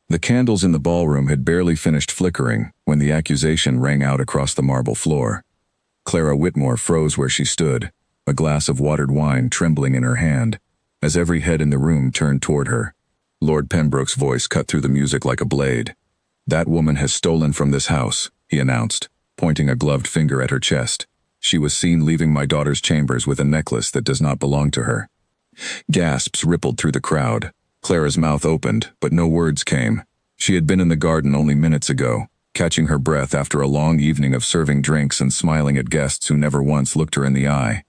The candles in the ballroom had barely finished flickering when the accusation rang out across the marble floor. Clara Whitmore froze where she stood, a glass of watered wine trembling in her hand, as every head in the room turned toward her. Lord Pembroke's voice cut through the music like a blade. "That woman has stolen from this house," he announced, pointing a gloved finger at her chest. "She was seen leaving my daughter's chambers with a necklace that does not belong to her." Gasps rippled through the crowd. Clara's mouth opened, but no words came. She had been in the garden only minutes ago, catching her breath after a long evening of serving drinks and smiling at guests who never once looked her in the eye.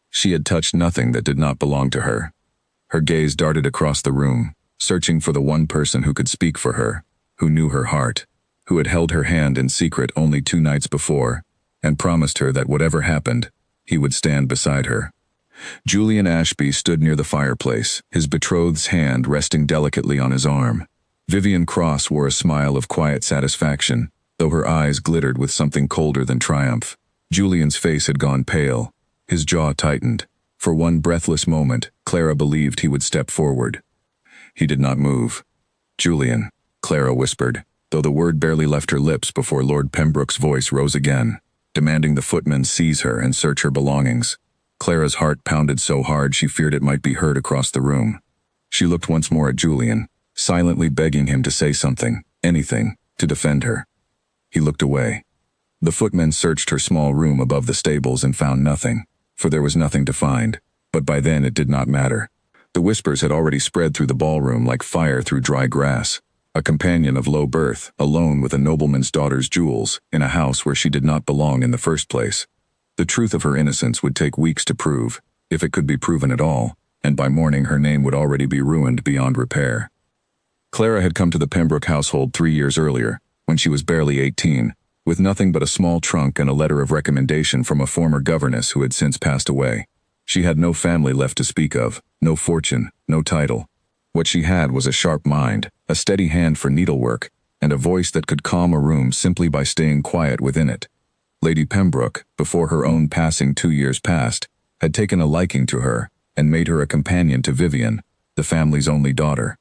She had touched nothing that did not belong to her. Her gaze darted across the room, searching for the one person who could speak for her, who knew her heart, who had held her hand in secret only 2 nights before, and promised her that whatever happened, he would stand beside her. Julian Ashby stood near the fireplace, his betrothed's hand resting delicately on his arm. Vivian Cross wore a smile of quiet satisfaction, though her eyes glittered with something colder than triumph. Julian's face had gone pale, his jaw tightened. For one breathless moment, Clara believed he would step forward. He did not move. "Julian," Clara whispered, though the word barely left her lips before Lord Pembroke's voice rose again, demanding the footmen seize her and search her belongings. Clara's heart pounded so hard she feared it might be heard across the room. She looked once more at Julian, silently begging him to say something, anything, to defend her. He looked away. The footmen searched her small room above the stables and found nothing, for there was nothing to find, but by then it did not matter. The whispers had already spread through the ballroom like fire through dry grass. A companion of low birth, alone with a nobleman's daughter's jewels, in a house where she did not belong in the first place. The truth of her innocence would take weeks to prove, if it could be proven at all, and by morning her name would already be ruined beyond repair. Clara had come to the Pembroke household 3 years earlier, when she was barely 18, with nothing but a small trunk and a letter of recommendation from a former governess who had since passed away. She had no family left to speak of, no fortune, no title. What she had was a sharp mind, a steady hand for needlework, and a voice that could calm a room simply by staying quiet within it. Lady Pembroke, before her own passing 2 years past, had taken a liking to her and made her a companion to Vivian, the family's only daughter.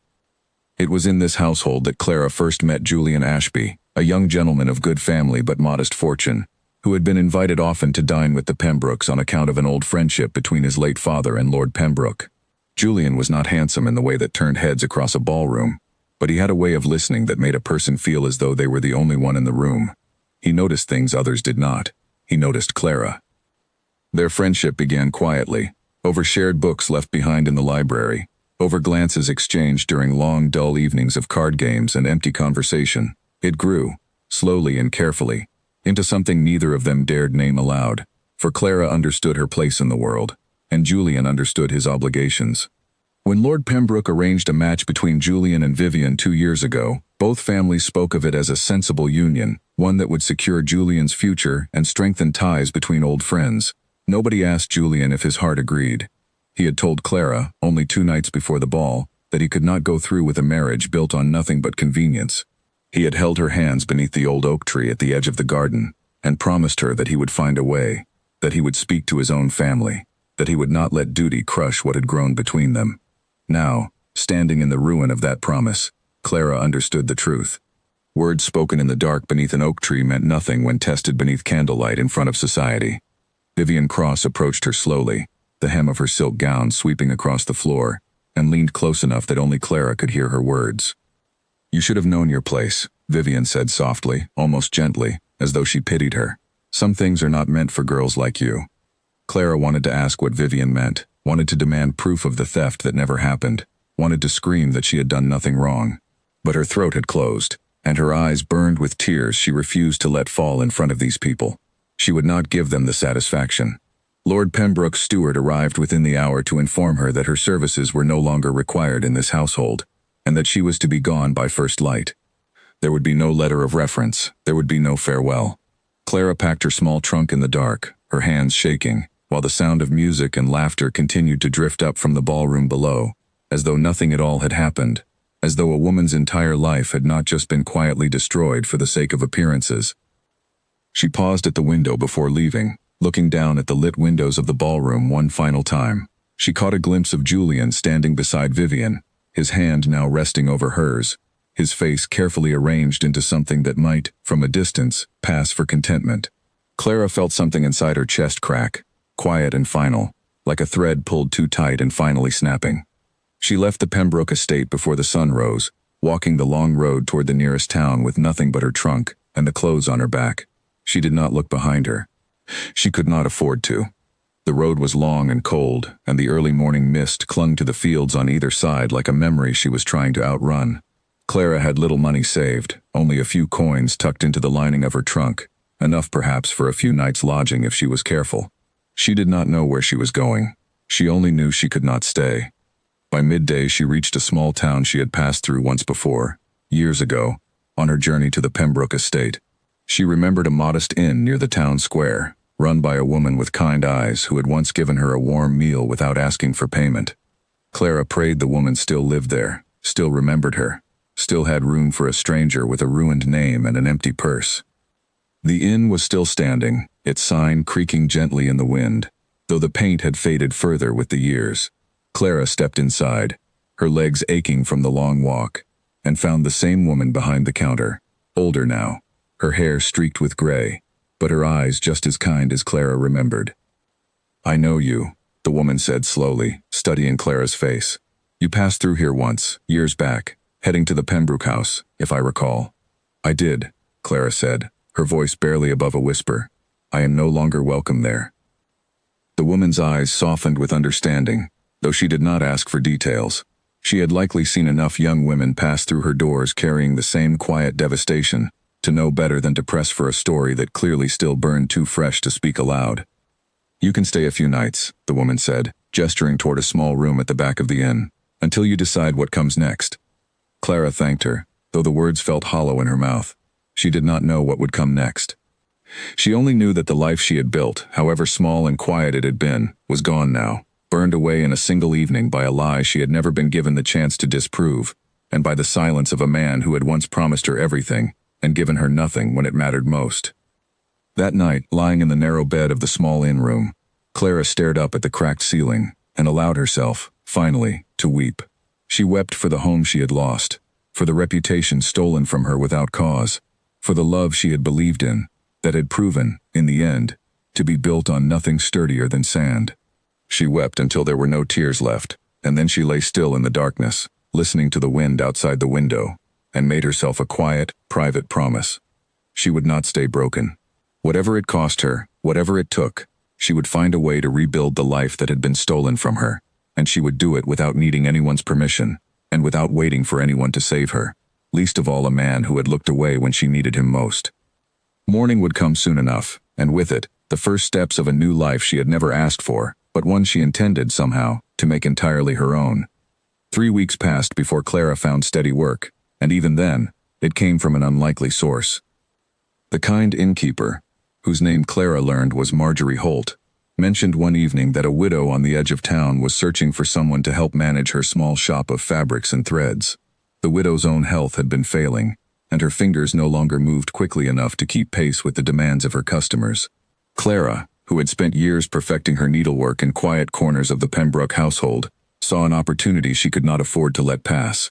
It was in this household that Clara first met Julian Ashby, a young gentleman of good family but modest fortune, who had been invited often to dine with the Pembrokes on account of an old friendship between his late father and Lord Pembroke. Julian was not handsome in the way that turned heads across a ballroom, but he had a way of listening that made a person feel as though they were the only one in the room. He noticed things others did not. He noticed Clara. Their friendship began quietly, over shared books left behind in the library, over glances exchanged during long, dull evenings of card games and empty conversation. It grew, slowly and carefully, into something neither of them dared name aloud, for Clara understood her place in the world, and Julian understood his obligations. When Lord Pembroke arranged a match between Julian and Vivian 2 years ago, both families spoke of it as a sensible union, one that would secure Julian's future and strengthen ties between old friends. Nobody asked Julian if his heart agreed. He had told Clara, only 2 nights before the ball, that he could not go through with a marriage built on nothing but convenience. He had held her hands beneath the old oak tree at the edge of the garden, and promised her that he would find a way, that he would speak to his own family, that he would not let duty crush what had grown between them. Now, standing in the ruin of that promise, Clara understood the truth. Words spoken in the dark beneath an oak tree meant nothing when tested beneath candlelight in front of society. Vivian Cross approached her slowly, the hem of her silk gown sweeping across the floor, and leaned close enough that only Clara could hear her words. "You should have known your place," Vivian said softly, almost gently, as though she pitied her. "Some things are not meant for girls like you." Clara wanted to ask what Vivian meant, wanted to demand proof of the theft that never happened, wanted to scream that she had done nothing wrong. But her throat had closed, and her eyes burned with tears she refused to let fall in front of these people. She would not give them the satisfaction. Lord Pembroke's steward arrived within the hour to inform her that her services were no longer required in this household, and that she was to be gone by first light. There would be no letter of reference, there would be no farewell. Clara packed her small trunk in the dark, her hands shaking, while the sound of music and laughter continued to drift up from the ballroom below, as though nothing at all had happened, as though a woman's entire life had not just been quietly destroyed for the sake of appearances. She paused at the window before leaving, looking down at the lit windows of the ballroom one final time. She caught a glimpse of Julian standing beside Vivian, his hand now resting over hers, his face carefully arranged into something that might, from a distance, pass for contentment. Clara felt something inside her chest crack, quiet and final, like a thread pulled too tight and finally snapping. She left the Pembroke estate before the sun rose, walking the long road toward the nearest town with nothing but her trunk and the clothes on her back. She did not look behind her. She could not afford to. The road was long and cold, and the early morning mist clung to the fields on either side like a memory she was trying to outrun. Clara had little money saved, only a few coins tucked into the lining of her trunk, enough perhaps for a few nights' lodging if she was careful. She did not know where she was going. She only knew she could not stay. By midday she reached a small town she had passed through once before, years ago, on her journey to the Pembroke estate. She remembered a modest inn near the town square, run by a woman with kind eyes who had once given her a warm meal without asking for payment. Clara prayed the woman still lived there, still remembered her, still had room for a stranger with a ruined name and an empty purse. The inn was still standing, its sign creaking gently in the wind, though the paint had faded further with the years. Clara stepped inside, her legs aching from the long walk, and found the same woman behind the counter, older now, her hair streaked with gray, but her eyes just as kind as Clara remembered. "I know you," the woman said slowly, studying Clara's face. "You passed through here once, years back, heading to the Pembroke house, if I recall." "I did," Clara said, her voice barely above a whisper. "I am no longer welcome there." The woman's eyes softened with understanding, though she did not ask for details. She had likely seen enough young women pass through her doors carrying the same quiet devastation to know better than to press for a story that clearly still burned too fresh to speak aloud. "You can stay a few nights," the woman said, gesturing toward a small room at the back of the inn, "until you decide what comes next." Clara thanked her, though the words felt hollow in her mouth. She did not know what would come next. She only knew that the life she had built, however small and quiet it had been, was gone now, burned away in a single evening by a lie she had never been given the chance to disprove, and by the silence of a man who had once promised her everything and given her nothing when it mattered most. That night, lying in the narrow bed of the small inn room, Clara stared up at the cracked ceiling and allowed herself, finally, to weep. She wept for the home she had lost, for the reputation stolen from her without cause, for the love she had believed in, that had proven, in the end, to be built on nothing sturdier than sand. She wept until there were no tears left, and then she lay still in the darkness, listening to the wind outside the window, and made herself a quiet, private promise. She would not stay broken. Whatever it cost her, whatever it took, she would find a way to rebuild the life that had been stolen from her, and she would do it without needing anyone's permission, and without waiting for anyone to save her, least of all a man who had looked away when she needed him most. Morning would come soon enough, and with it, the first steps of a new life she had never asked for, but one she intended, somehow, to make entirely her own. 3 weeks passed before Clara found steady work, and even then, it came from an unlikely source. The kind innkeeper, whose name Clara learned was Marjorie Holt, mentioned one evening that a widow on the edge of town was searching for someone to help manage her small shop of fabrics and threads. The widow's own health had been failing, and her fingers no longer moved quickly enough to keep pace with the demands of her customers. Clara, who had spent years perfecting her needlework in quiet corners of the Pembroke household, saw an opportunity she could not afford to let pass.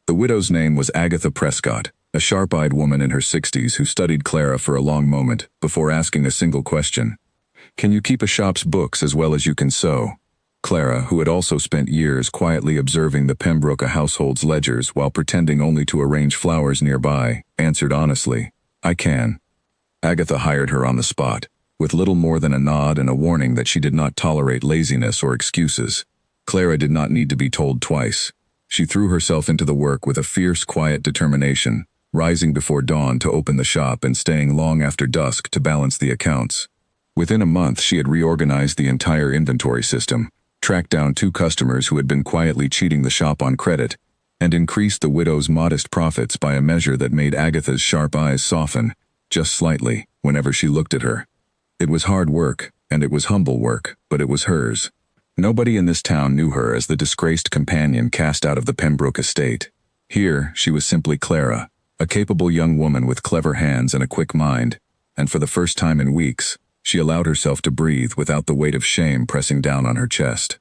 The widow's name was Agatha Prescott, a sharp-eyed woman in her 60s who studied Clara for a long moment before asking a single question. "Can you keep a shop's books as well as you can sew?" Clara, who had also spent years quietly observing the Pembroke household's ledgers while pretending only to arrange flowers nearby, answered honestly, "I can." Agatha hired her on the spot, with little more than a nod and a warning that she did not tolerate laziness or excuses. Clara did not need to be told twice. She threw herself into the work with a fierce, quiet determination, rising before dawn to open the shop and staying long after dusk to balance the accounts. Within a month, she had reorganized the entire inventory system, tracked down 2 customers who had been quietly cheating the shop on credit, and increased the widow's modest profits by a measure that made Agatha's sharp eyes soften, just slightly, whenever she looked at her. It was hard work, and it was humble work, but it was hers. Nobody in this town knew her as the disgraced companion cast out of the Pembroke estate. Here, she was simply Clara, a capable young woman with clever hands and a quick mind, and for the first time in weeks, she allowed herself to breathe without the weight of shame pressing down on her chest.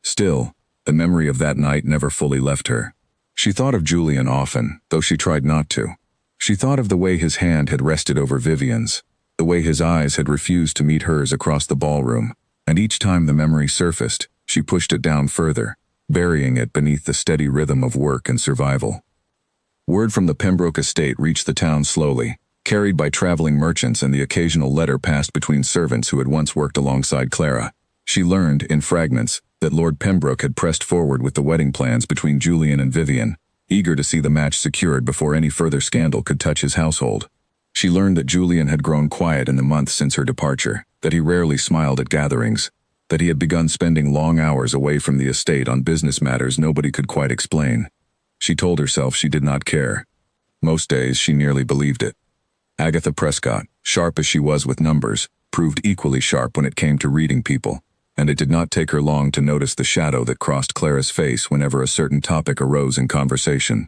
Still, the memory of that night never fully left her. She thought of Julian often, though she tried not to. She thought of the way his hand had rested over Vivian's, the way his eyes had refused to meet hers across the ballroom, and each time the memory surfaced, she pushed it down further, burying it beneath the steady rhythm of work and survival. Word from the Pembroke estate reached the town slowly, carried by traveling merchants, and the occasional letter passed between servants who had once worked alongside Clara. She learned, in fragments, that Lord Pembroke had pressed forward with the wedding plans between Julian and Vivian, eager to see the match secured before any further scandal could touch his household. She learned that Julian had grown quiet in the months since her departure, that he rarely smiled at gatherings, that he had begun spending long hours away from the estate on business matters nobody could quite explain. She told herself she did not care. Most days she nearly believed it. Agatha Prescott, sharp as she was with numbers, proved equally sharp when it came to reading people, and it did not take her long to notice the shadow that crossed Clara's face whenever a certain topic arose in conversation.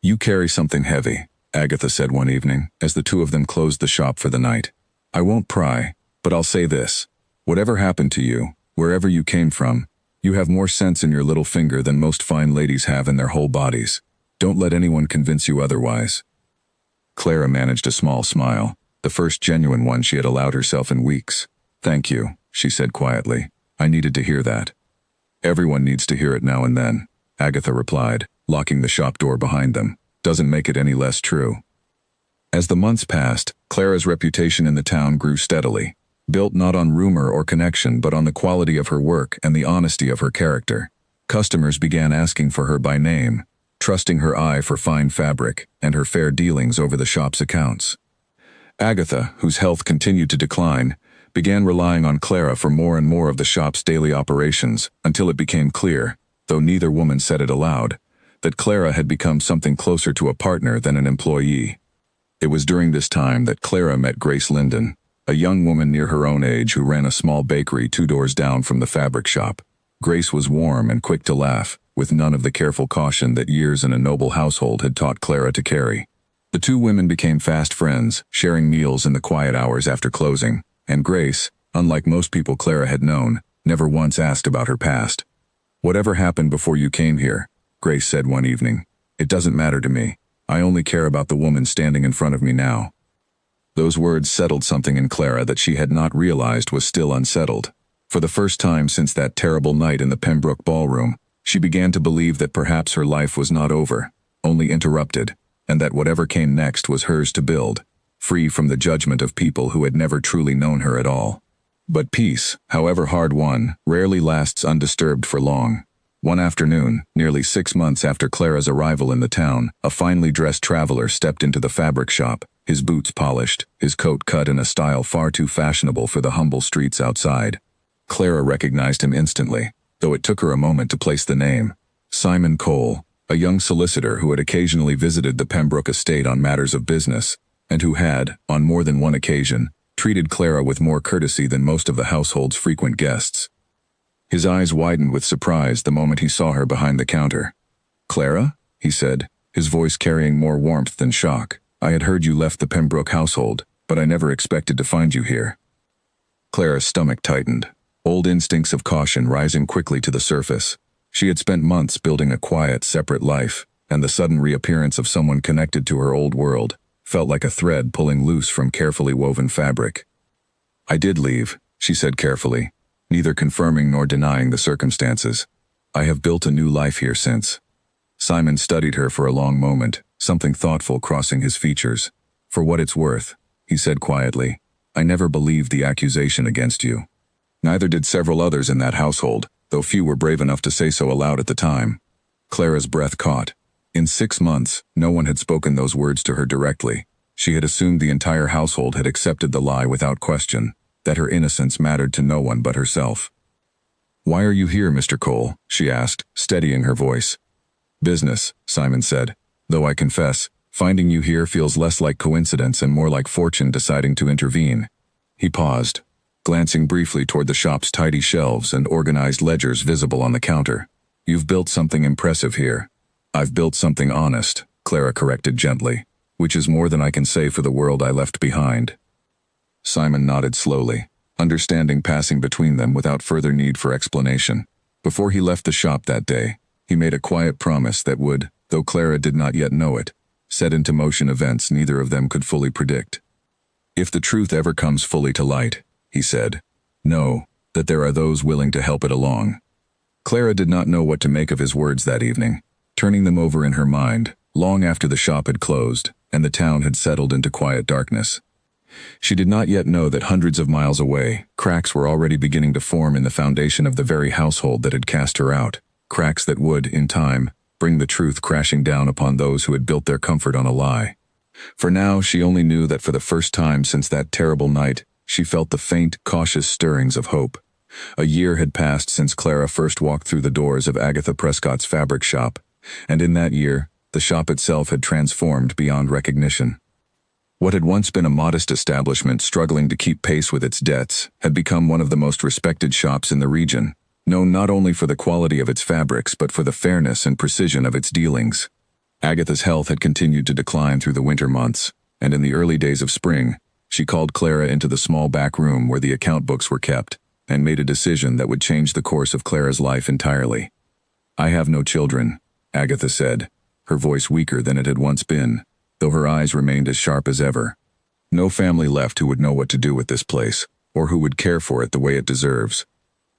"You carry something heavy," Agatha said one evening, as the two of them closed the shop for the night. "I won't pry, but I'll say this. Whatever happened to you, wherever you came from, you have more sense in your little finger than most fine ladies have in their whole bodies. Don't let anyone convince you otherwise." Clara managed a small smile, the first genuine one she had allowed herself in weeks. "Thank you," she said quietly. "I needed to hear that." "Everyone needs to hear it now and then," Agatha replied, locking the shop door behind them. "Doesn't make it any less true." As the months passed, Clara's reputation in the town grew steadily, built not on rumor or connection but on the quality of her work and the honesty of her character. Customers began asking for her by name, trusting her eye for fine fabric and her fair dealings over the shop's accounts. Agatha, whose health continued to decline, began relying on Clara for more and more of the shop's daily operations until it became clear, though neither woman said it aloud, that Clara had become something closer to a partner than an employee. It was during this time that Clara met Grace Linden, a young woman near her own age who ran a small bakery 2 doors down from the fabric shop. Grace was warm and quick to laugh, with none of the careful caution that years in a noble household had taught Clara to carry. The two women became fast friends, sharing meals in the quiet hours after closing, and Grace, unlike most people Clara had known, never once asked about her past. "Whatever happened before you came here," Grace said one evening, "it doesn't matter to me. I only care about the woman standing in front of me now." Those words settled something in Clara that she had not realized was still unsettled. For the first time since that terrible night in the Pembroke ballroom, she began to believe that perhaps her life was not over, only interrupted, and that whatever came next was hers to build, free from the judgment of people who had never truly known her at all. But peace, however hard won, rarely lasts undisturbed for long. One afternoon, nearly 6 months after Clara's arrival in the town, a finely dressed traveler stepped into the fabric shop, his boots polished, his coat cut in a style far too fashionable for the humble streets outside. Clara recognized him instantly, though it took her a moment to place the name. Simon Cole, a young solicitor who had occasionally visited the Pembroke estate on matters of business, and who had, on more than one occasion, treated Clara with more courtesy than most of the household's frequent guests. His eyes widened with surprise the moment he saw her behind the counter. "Clara?" he said, his voice carrying more warmth than shock. "I had heard you left the Pembroke household, but I never expected to find you here." Clara's stomach tightened, old instincts of caution rising quickly to the surface. She had spent months building a quiet, separate life, and the sudden reappearance of someone connected to her old world felt like a thread pulling loose from carefully woven fabric. "I did leave," she said carefully, neither confirming nor denying the circumstances. "I have built a new life here since." Simon studied her for a long moment, something thoughtful crossing his features. "For what it's worth," he said quietly, "I never believed the accusation against you. Neither did several others in that household, though few were brave enough to say so aloud at the time." Clara's breath caught. In 6 months, no one had spoken those words to her directly. She had assumed the entire household had accepted the lie without question, that her innocence mattered to no one but herself. "Why are you here, Mr. Cole?" she asked, steadying her voice. "Business," Simon said, "though I confess, finding you here feels less like coincidence and more like fortune deciding to intervene." He paused, glancing briefly toward the shop's tidy shelves and organized ledgers visible on the counter. "You've built something impressive here." "I've built something honest," Clara corrected gently, "which is more than I can say for the world I left behind." Simon nodded slowly, understanding passing between them without further need for explanation. Before he left the shop that day, he made a quiet promise that would, though Clara did not yet know it, set into motion events neither of them could fully predict. "If the truth ever comes fully to light," he said, "know that there are those willing to help it along." Clara did not know what to make of his words that evening, turning them over in her mind, long after the shop had closed and the town had settled into quiet darkness. She did not yet know that hundreds of miles away, cracks were already beginning to form in the foundation of the very household that had cast her out, cracks that would, in time, bring the truth crashing down upon those who had built their comfort on a lie. For now, she only knew that for the first time since that terrible night, she felt the faint, cautious stirrings of hope. A year had passed since Clara first walked through the doors of Agatha Prescott's fabric shop, and in that year, the shop itself had transformed beyond recognition. What had once been a modest establishment struggling to keep pace with its debts had become one of the most respected shops in the region, known not only for the quality of its fabrics but for the fairness and precision of its dealings. Agatha's health had continued to decline through the winter months, and in the early days of spring, she called Clara into the small back room where the account books were kept, and made a decision that would change the course of Clara's life entirely. "I have no children," Agatha said, her voice weaker than it had once been, though her eyes remained as sharp as ever. "No family left who would know what to do with this place, or who would care for it the way it deserves.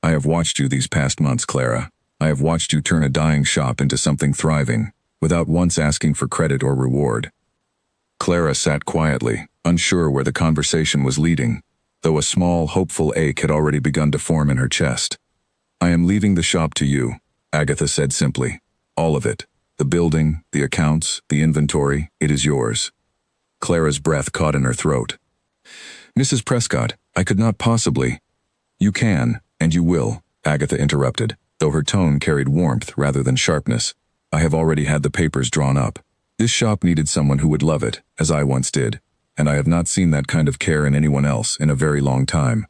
I have watched you these past months, Clara. I have watched you turn a dying shop into something thriving, without once asking for credit or reward." Clara sat quietly, unsure where the conversation was leading, though a small, hopeful ache had already begun to form in her chest. "I am leaving the shop to you," Agatha said simply. "All of it. The building, the accounts, the inventory, it is yours." Clara's breath caught in her throat. "Mrs. Prescott, I could not possibly—" "You can, and you will," Agatha interrupted, though her tone carried warmth rather than sharpness. "I have already had the papers drawn up. This shop needed someone who would love it, as I once did, and I have not seen that kind of care in anyone else in a very long time."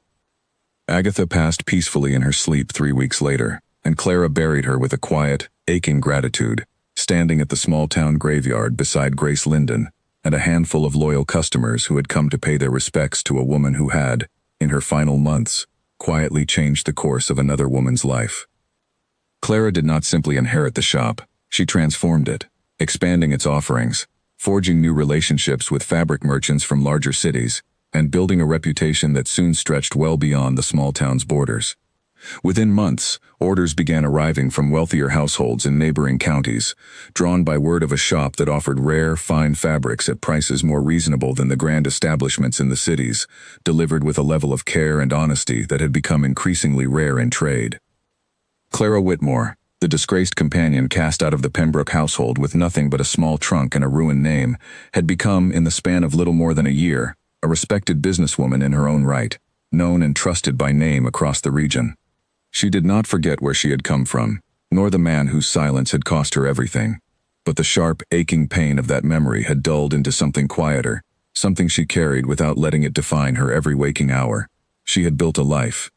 Agatha passed peacefully in her sleep 3 weeks later, and Clara buried her with a quiet, aching gratitude, standing at the small-town graveyard beside Grace Linden and a handful of loyal customers who had come to pay their respects to a woman who had, in her final months, quietly changed the course of another woman's life. Clara did not simply inherit the shop, she transformed it, expanding its offerings, forging new relationships with fabric merchants from larger cities, and building a reputation that soon stretched well beyond the small town's borders. Within months, orders began arriving from wealthier households in neighboring counties, drawn by word of a shop that offered rare, fine fabrics at prices more reasonable than the grand establishments in the cities, delivered with a level of care and honesty that had become increasingly rare in trade. Clara Whitmore, the disgraced companion cast out of the Pembroke household with nothing but a small trunk and a ruined name, had become, in the span of little more than a year, a respected businesswoman in her own right, known and trusted by name across the region. She did not forget where she had come from, nor the man whose silence had cost her everything. But the sharp, aching pain of that memory had dulled into something quieter, something she carried without letting it define her every waking hour. She had built a life.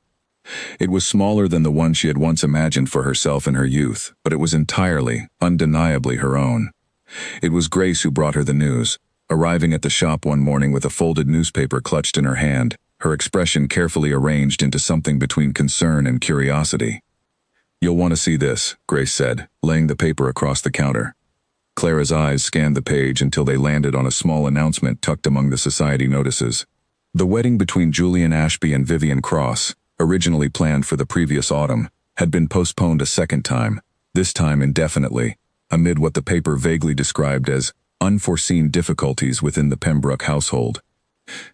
It was smaller than the one she had once imagined for herself in her youth, but it was entirely, undeniably her own. It was Grace who brought her the news, arriving at the shop one morning with a folded newspaper clutched in her hand, her expression carefully arranged into something between concern and curiosity. "You'll want to see this," Grace said, laying the paper across the counter. Clara's eyes scanned the page until they landed on a small announcement tucked among the society notices. The wedding between Julian Ashby and Vivian Cross, originally planned for the previous autumn, had been postponed a second time, this time indefinitely, amid what the paper vaguely described as unforeseen difficulties within the Pembroke household.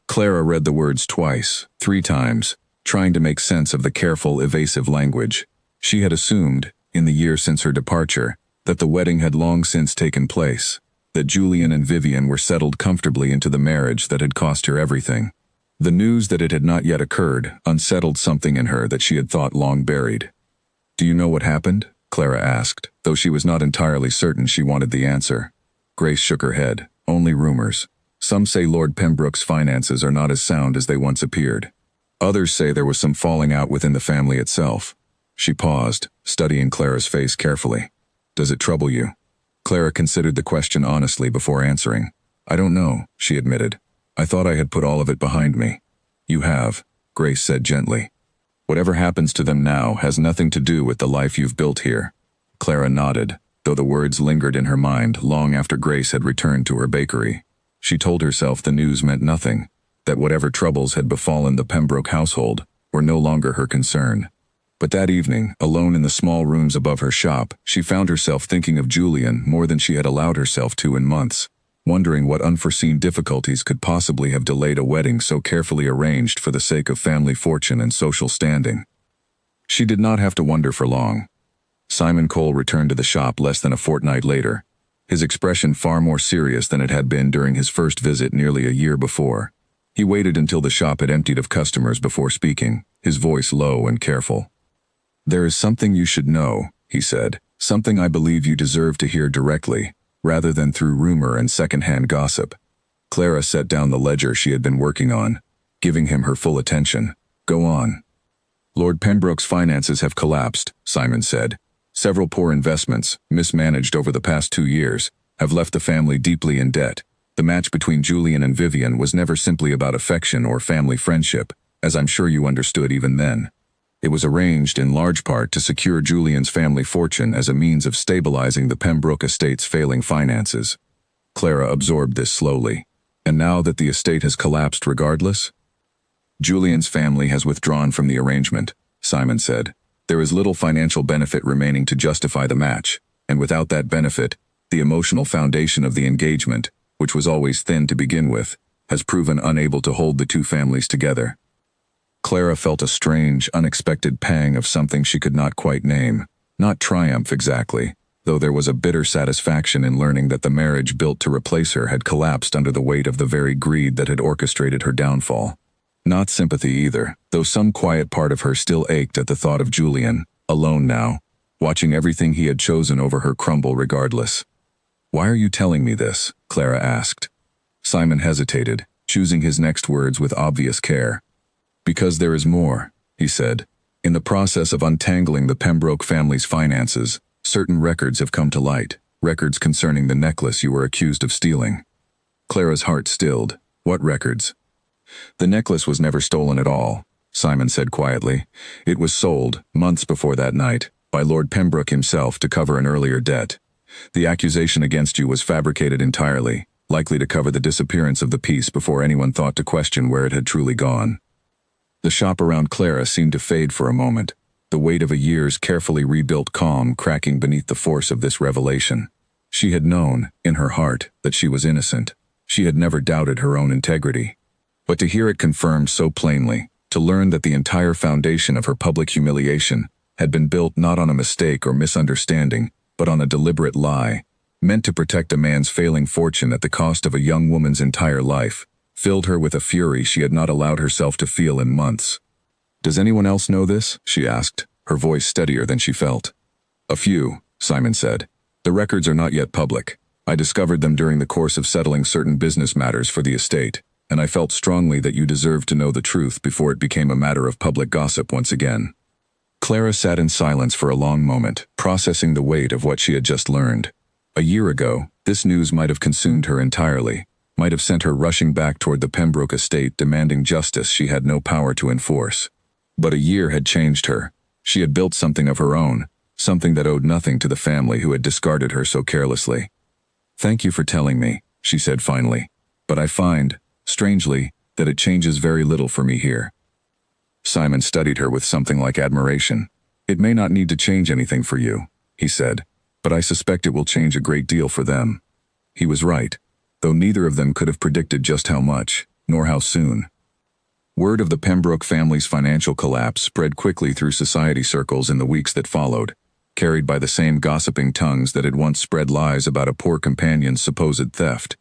Clara read the words twice, 3 times, trying to make sense of the careful, evasive language. She had assumed, in the year since her departure, that the wedding had long since taken place, that Julian and Vivian were settled comfortably into the marriage that had cost her everything. The news that it had not yet occurred unsettled something in her that she had thought long buried. "Do you know what happened?" Clara asked, though she was not entirely certain she wanted the answer. Grace shook her head. "Only rumors. Some say Lord Pembroke's finances are not as sound as they once appeared. Others say there was some falling out within the family itself." She paused, studying Clara's face carefully. "Does it trouble you?" Clara considered the question honestly before answering. "I don't know," she admitted. "I thought I had put all of it behind me." "You have," Grace said gently. "Whatever happens to them now has nothing to do with the life you've built here." Clara nodded, though though the words lingered in her mind long after Grace had returned to her bakery. She told herself the news meant nothing, that whatever troubles had befallen the Pembroke household were no longer her concern. But that evening, alone in the small rooms above her shop, she found herself thinking of Julian more than she had allowed herself to in months, wondering what unforeseen difficulties could possibly have delayed a wedding so carefully arranged for the sake of family fortune and social standing. She did not have to wonder for long. Simon Cole returned to the shop less than a fortnight later, his expression far more serious than it had been during his first visit nearly a year before. He waited until the shop had emptied of customers before speaking, his voice low and careful. "There is something you should know," he said, "something I believe you deserve to hear directly, rather than through rumor and second-hand gossip." Clara set down the ledger she had been working on, giving him her full attention. "Go on." "Lord Pembroke's finances have collapsed," Simon said. "Several poor investments, mismanaged over the past 2 years, have left the family deeply in debt. The match between Julian and Vivian was never simply about affection or family friendship, as I'm sure you understood even then. It was arranged in large part to secure Julian's family fortune as a means of stabilizing the Pembroke estate's failing finances." Clara absorbed this slowly. "And now that the estate has collapsed regardless?" "Julian's family has withdrawn from the arrangement," Simon said. "There is little financial benefit remaining to justify the match, and without that benefit, the emotional foundation of the engagement, which was always thin to begin with, has proven unable to hold the two families together." Clara felt a strange, unexpected pang of something she could not quite name. Not triumph exactly, though there was a bitter satisfaction in learning that the marriage built to replace her had collapsed under the weight of the very greed that had orchestrated her downfall. Not sympathy either, though some quiet part of her still ached at the thought of Julian, alone now, watching everything he had chosen over her crumble regardless. "Why are you telling me this?" Clara asked. Simon hesitated, choosing his next words with obvious care. "Because there is more," he said. "In the process of untangling the Pembroke family's finances, certain records have come to light, records concerning the necklace you were accused of stealing." Clara's heart stilled. "What records?" "The necklace was never stolen at all," Simon said quietly. "It was sold, months before that night, by Lord Pembroke himself to cover an earlier debt. The accusation against you was fabricated entirely, likely to cover the disappearance of the piece before anyone thought to question where it had truly gone." The shop around Clara seemed to fade for a moment, the weight of a year's carefully rebuilt calm cracking beneath the force of this revelation. She had known, in her heart, that she was innocent. She had never doubted her own integrity. But to hear it confirmed so plainly, to learn that the entire foundation of her public humiliation had been built not on a mistake or misunderstanding, but on a deliberate lie, meant to protect a man's failing fortune at the cost of a young woman's entire life, filled her with a fury she had not allowed herself to feel in months. "Does anyone else know this?" she asked, her voice steadier than she felt. "A few," Simon said. "The records are not yet public. I discovered them during the course of settling certain business matters for the estate, and I felt strongly that you deserved to know the truth before it became a matter of public gossip once again." Clara sat in silence for a long moment, processing the weight of what she had just learned. A year ago, this news might have consumed her entirely, might have sent her rushing back toward the Pembroke estate demanding justice she had no power to enforce. But a year had changed her. She had built something of her own, something that owed nothing to the family who had discarded her so carelessly. "Thank you for telling me," she said finally. "But I find, strangely, that it changes very little for me here." Simon studied her with something like admiration. "It may not need to change anything for you," he said, "but I suspect it will change a great deal for them." He was right, though neither of them could have predicted just how much, nor how soon. Word of the Pembroke family's financial collapse spread quickly through society circles in the weeks that followed, carried by the same gossiping tongues that had once spread lies about a poor companion's supposed theft.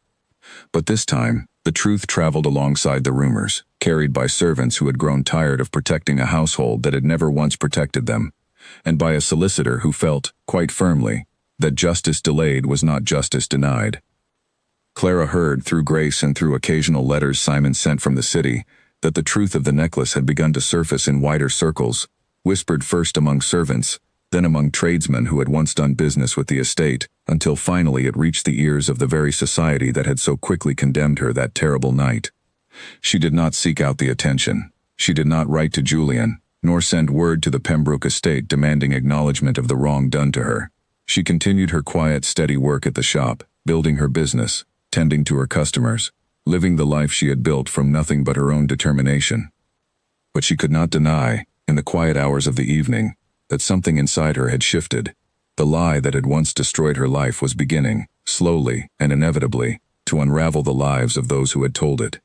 But this time, the truth traveled alongside the rumors, carried by servants who had grown tired of protecting a household that had never once protected them, and by a solicitor who felt, quite firmly, that justice delayed was not justice denied. Clara heard, through Grace and through occasional letters Simon sent from the city, that the truth of the necklace had begun to surface in wider circles, whispered first among servants, then among tradesmen who had once done business with the estate, until finally it reached the ears of the very society that had so quickly condemned her that terrible night. She did not seek out the attention. She did not write to Julian, nor send word to the Pembroke estate demanding acknowledgement of the wrong done to her. She continued her quiet, steady work at the shop, building her business, tending to her customers, living the life she had built from nothing but her own determination. But she could not deny, in the quiet hours of the evening, that something inside her had shifted. The lie that had once destroyed her life was beginning, slowly and inevitably, to unravel the lives of those who had told it.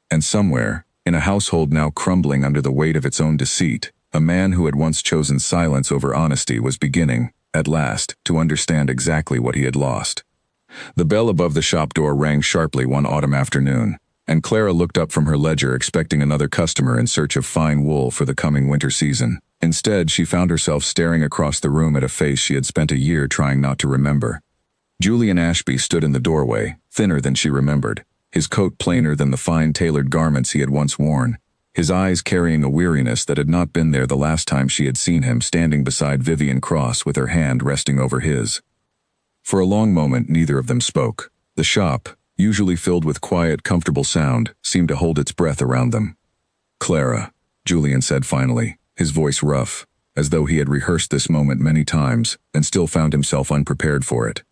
And somewhere, in a household now crumbling under the weight of its own deceit, a man who had once chosen silence over honesty was beginning, at last, to understand exactly what he had lost. The bell above the shop door rang sharply one autumn afternoon, and Clara looked up from her ledger expecting another customer in search of fine wool for the coming winter season. Instead, she found herself staring across the room at a face she had spent a year trying not to remember. Julian Ashby stood in the doorway, thinner than she remembered, his coat plainer than the fine tailored garments he had once worn, his eyes carrying a weariness that had not been there the last time she had seen him standing beside Vivian Cross with her hand resting over his. For a long moment neither of them spoke. The shop, usually filled with quiet, comfortable sound, seemed to hold its breath around them. "Clara," Julian said finally, his voice rough, as though he had rehearsed this moment many times and still found himself unprepared for it.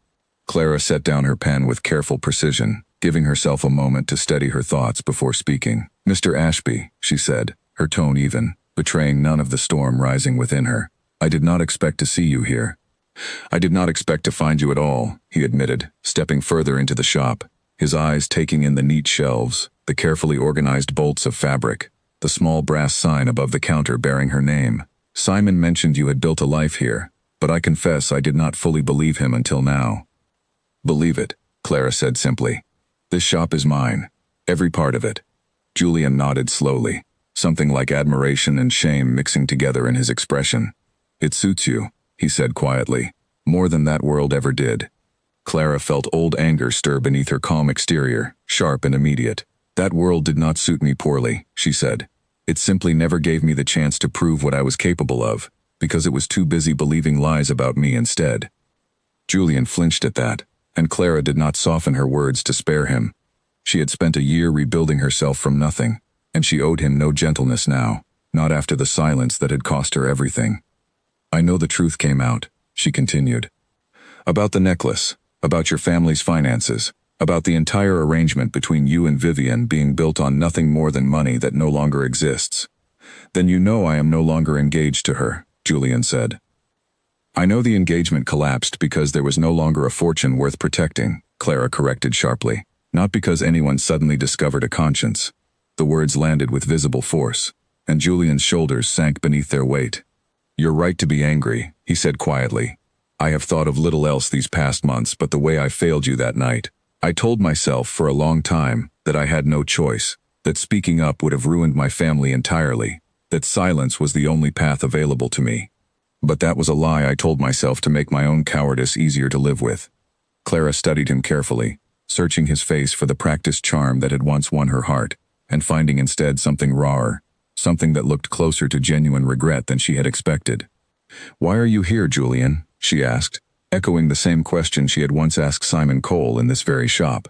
Clara set down her pen with careful precision, giving herself a moment to steady her thoughts before speaking. "Mr. Ashby," she said, her tone even, betraying none of the storm rising within her, "I did not expect to see you here." "I did not expect to find you at all," he admitted, stepping further into the shop, his eyes taking in the neat shelves, the carefully organized bolts of fabric, the small brass sign above the counter bearing her name. "Simon mentioned you had built a life here, but I confess I did not fully believe him until now." "Believe it," Clara said simply. "This shop is mine, every part of it." Julian nodded slowly, something like admiration and shame mixing together in his expression. "It suits you," he said quietly, "more than that world ever did." Clara felt old anger stir beneath her calm exterior, sharp and immediate. "That world did not suit me poorly," she said. "It simply never gave me the chance to prove what I was capable of, because it was too busy believing lies about me instead." Julian flinched at that, and Clara did not soften her words to spare him. She had spent a year rebuilding herself from nothing, and she owed him no gentleness now, not after the silence that had cost her everything. "I know the truth came out," she continued. "About the necklace, about your family's finances, about the entire arrangement between you and Vivian being built on nothing more than money that no longer exists." "Then you know I am no longer engaged to her," Julian said. "I know the engagement collapsed because there was no longer a fortune worth protecting," Clara corrected sharply, "not because anyone suddenly discovered a conscience." The words landed with visible force, and Julian's shoulders sank beneath their weight. "You're right to be angry," he said quietly. "I have thought of little else these past months but the way I failed you that night. I told myself for a long time that I had no choice, that speaking up would have ruined my family entirely, that silence was the only path available to me. But that was a lie I told myself to make my own cowardice easier to live with." Clara studied him carefully, searching his face for the practiced charm that had once won her heart, and finding instead something rawer, something that looked closer to genuine regret than she had expected. "Why are you here, Julian?" she asked, echoing the same question she had once asked Simon Cole in this very shop.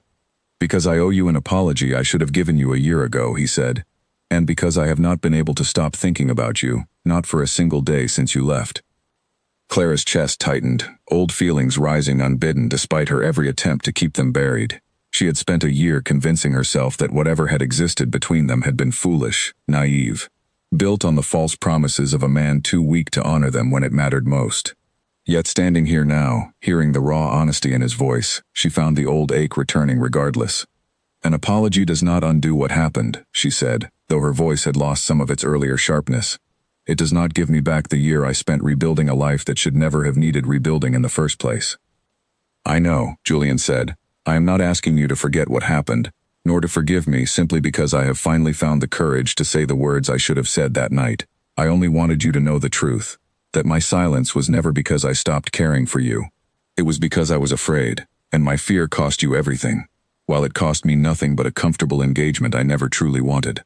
"Because I owe you an apology I should have given you a year ago," he said, "and because I have not been able to stop thinking about you, not for a single day since you left." Clara's chest tightened, old feelings rising unbidden despite her every attempt to keep them buried. She had spent a year convincing herself that whatever had existed between them had been foolish, naive, built on the false promises of a man too weak to honor them when it mattered most. Yet standing here now, hearing the raw honesty in his voice, she found the old ache returning regardless. "An apology does not undo what happened," she said, though her voice had lost some of its earlier sharpness. "It does not give me back the year I spent rebuilding a life that should never have needed rebuilding in the first place." "I know," Julian said. "I am not asking you to forget what happened, nor to forgive me simply because I have finally found the courage to say the words I should have said that night. I only wanted you to know the truth, that my silence was never because I stopped caring for you. It was because I was afraid, and my fear cost you everything, while it cost me nothing but a comfortable engagement I never truly wanted."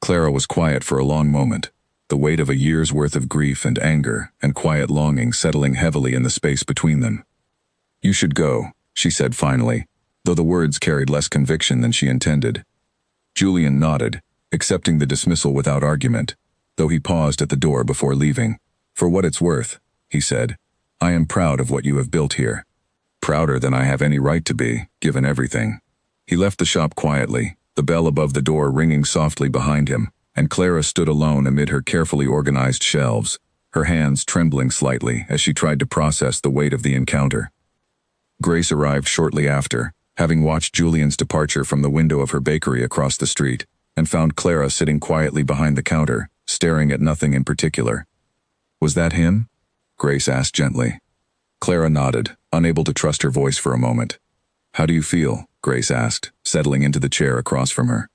Clara was quiet for a long moment, the weight of a year's worth of grief and anger and quiet longing settling heavily in the space between them. "You should go," she said finally, though the words carried less conviction than she intended. Julian nodded, accepting the dismissal without argument, though he paused at the door before leaving. "For what it's worth," he said, I am proud of what you have built here. Prouder than I have any right to be, given everything." He left the shop quietly, the bell above the door ringing softly behind him, and Clara stood alone amid her carefully organized shelves, her hands trembling slightly as she tried to process the weight of the encounter. Grace arrived shortly after, having watched Julian's departure from the window of her bakery across the street, and found Clara sitting quietly behind the counter, staring at nothing in particular. "Was that him?" Grace asked gently. Clara nodded, unable to trust her voice for a moment. "How do you feel?" Grace asked, settling into the chair across from her.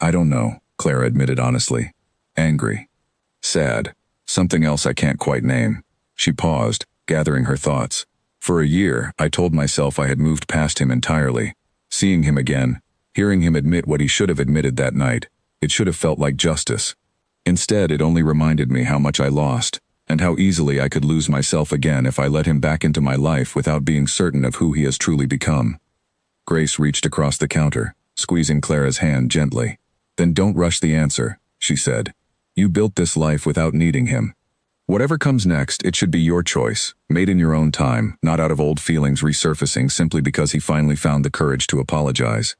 "I don't know," Clara admitted honestly. "Angry. Sad. Something else I can't quite name." She paused, gathering her thoughts. "For a year, I told myself I had moved past him entirely. Seeing him again, hearing him admit what he should have admitted that night, it should have felt like justice. Instead, it only reminded me how much I lost, and how easily I could lose myself again if I let him back into my life without being certain of who he has truly become." Grace reached across the counter, squeezing Clara's hand gently. "Then don't rush the answer," she said. "You built this life without needing him. Whatever comes next, it should be your choice, made in your own time, not out of old feelings resurfacing simply because he finally found the courage to apologize."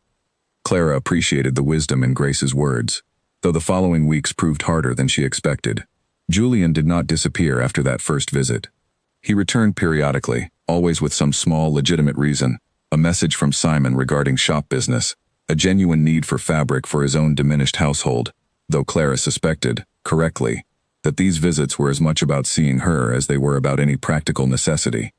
Clara appreciated the wisdom in Grace's words, though the following weeks proved harder than she expected. Julian did not disappear after that first visit. He returned periodically, always with some small, legitimate reason: a message from Simon regarding shop business, a genuine need for fabric for his own diminished household, though Clara suspected, correctly, that these visits were as much about seeing her as they were about any practical necessity.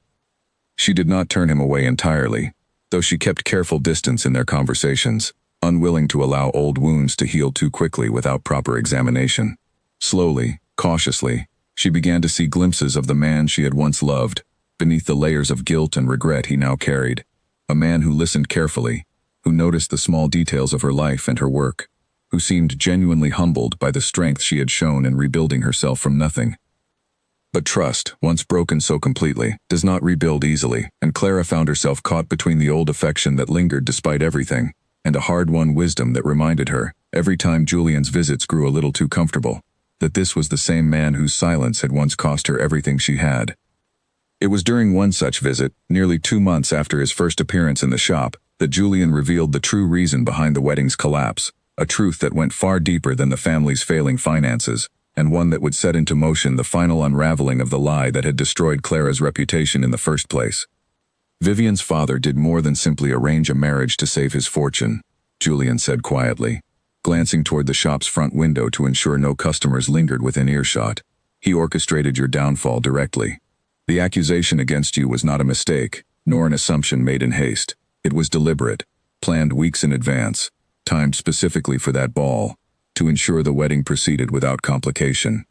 She did not turn him away entirely, though she kept careful distance in their conversations, unwilling to allow old wounds to heal too quickly without proper examination. Slowly, cautiously, she began to see glimpses of the man she had once loved, beneath the layers of guilt and regret he now carried. A man who listened carefully, who noticed the small details of her life and her work, who seemed genuinely humbled by the strength she had shown in rebuilding herself from nothing. But trust, once broken so completely, does not rebuild easily, and Clara found herself caught between the old affection that lingered despite everything, and a hard-won wisdom that reminded her, every time Julian's visits grew a little too comfortable, that this was the same man whose silence had once cost her everything she had. It was during one such visit, nearly 2 months after his first appearance in the shop, that Julian revealed the true reason behind the wedding's collapse, a truth that went far deeper than the family's failing finances, and one that would set into motion the final unraveling of the lie that had destroyed Clara's reputation in the first place. Vivian's father did more than simply arrange a marriage to save his fortune, Julian said quietly, glancing toward the shop's front window to ensure no customers lingered within earshot. "He orchestrated your downfall directly. The accusation against you was not a mistake, nor an assumption made in haste. It was deliberate, planned weeks in advance, timed specifically for that ball, to ensure the wedding proceeded without complication."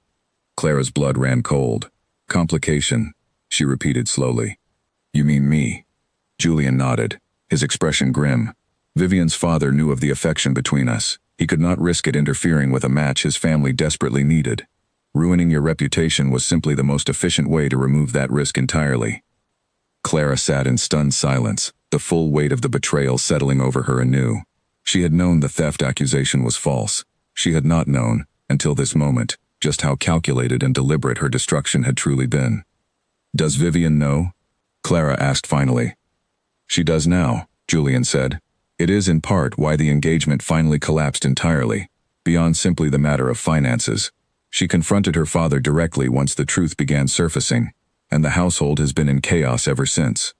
Clara's blood ran cold. "Complication," she repeated slowly. "You mean me?" Julian nodded, his expression grim. "Vivian's father knew of the affection between us. He could not risk it interfering with a match his family desperately needed. Ruining your reputation was simply the most efficient way to remove that risk entirely." Clara sat in stunned silence, the full weight of the betrayal settling over her anew. She had known the theft accusation was false. She had not known, until this moment, just how calculated and deliberate her destruction had truly been. "Does Vivian know?" Clara asked finally. "She does now," Julian said. "It is in part why the engagement finally collapsed entirely, beyond simply the matter of finances. She confronted her father directly once the truth began surfacing, and the household has been in chaos ever since."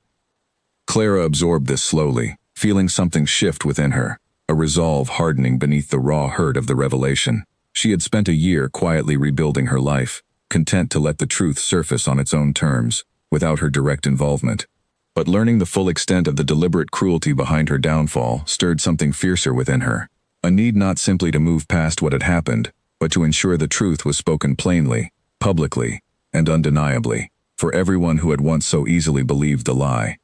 Clara absorbed this slowly, feeling something shift within her, a resolve hardening beneath the raw hurt of the revelation. She had spent a year quietly rebuilding her life, content to let the truth surface on its own terms, without her direct involvement. But learning the full extent of the deliberate cruelty behind her downfall stirred something fiercer within her, a need not simply to move past what had happened, but to ensure the truth was spoken plainly, publicly, and undeniably, for everyone who had once so easily believed the lie.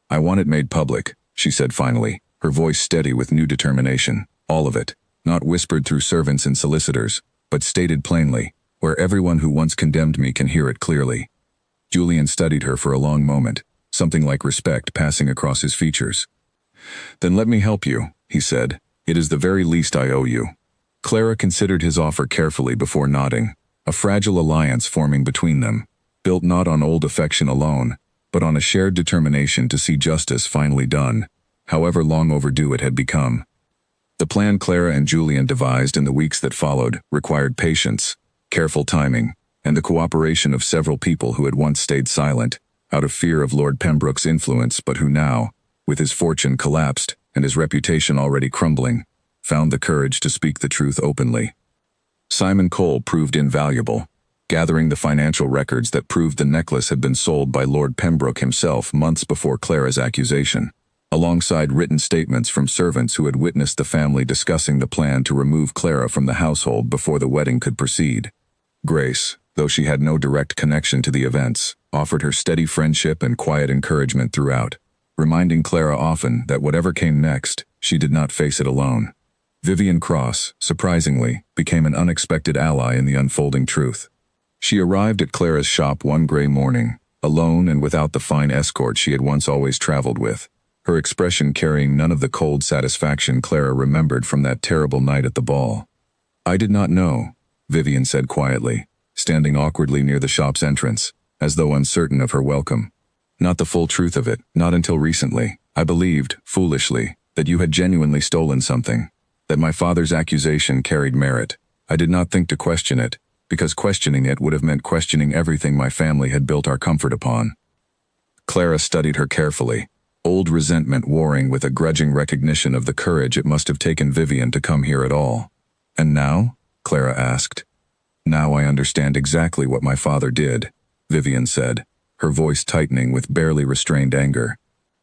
"I want it made public," she said finally, her voice steady with new determination. "All of it, not whispered through servants and solicitors, but stated plainly, where everyone who once condemned me can hear it clearly." Julian studied her for a long moment, something like respect passing across his features. "Then let me help you," he said. "It is the very least I owe you." Clara considered his offer carefully before nodding, a fragile alliance forming between them. built not on old affection alone, but on a shared determination to see justice finally done, however long overdue it had become. The plan Clara and Julian devised in the weeks that followed required patience, careful timing, and the cooperation of several people who had once stayed silent, out of fear of Lord Pembroke's influence, but who now, with his fortune collapsed and his reputation already crumbling, found the courage to speak the truth openly. Simon Cole proved invaluable, gathering the financial records that proved the necklace had been sold by Lord Pembroke himself months before Clara's accusation, alongside written statements from servants who had witnessed the family discussing the plan to remove Clara from the household before the wedding could proceed. Grace, though she had no direct connection to the events, offered her steady friendship and quiet encouragement throughout, reminding Clara often that whatever came next, she did not face it alone. Vivian Cross, surprisingly, became an unexpected ally in the unfolding truth. She arrived at Clara's shop one gray morning, alone and without the fine escort she had once always traveled with, her expression carrying none of the cold satisfaction Clara remembered from that terrible night at the ball. "I did not know," Vivian said quietly, standing awkwardly near the shop's entrance, as though uncertain of her welcome. "Not the full truth of it, not until recently. I believed, foolishly, that you had genuinely stolen something, that my father's accusation carried merit. I did not think to question it, because questioning it would have meant questioning everything my family had built our comfort upon." Clara studied her carefully, old resentment warring with a grudging recognition of the courage it must have taken Vivian to come here at all. "And now?" Clara asked. "Now I understand exactly what my father did," Vivian said, her voice tightening with barely restrained anger.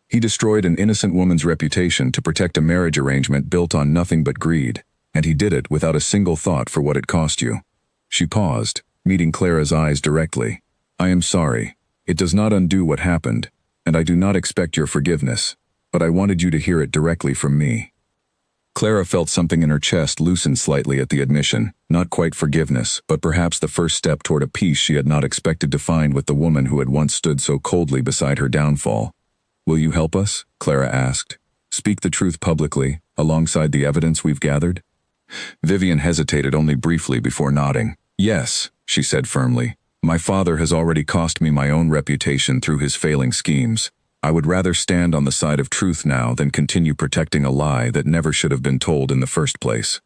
"He destroyed an innocent woman's reputation to protect a marriage arrangement built on nothing but greed, and he did it without a single thought for what it cost you." She paused, meeting Clara's eyes directly. "I am sorry. It does not undo what happened, and I do not expect your forgiveness, but I wanted you to hear it directly from me." Clara felt something in her chest loosen slightly at the admission, not quite forgiveness, but perhaps the first step toward a peace she had not expected to find with the woman who had once stood so coldly beside her downfall. "Will you help us?" Clara asked. "Speak the truth publicly, alongside the evidence we've gathered?" Vivian hesitated only briefly before nodding. "Yes," she said firmly. "My father has already cost me my own reputation through his failing schemes. I would rather stand on the side of truth now than continue protecting a lie that never should have been told in the first place."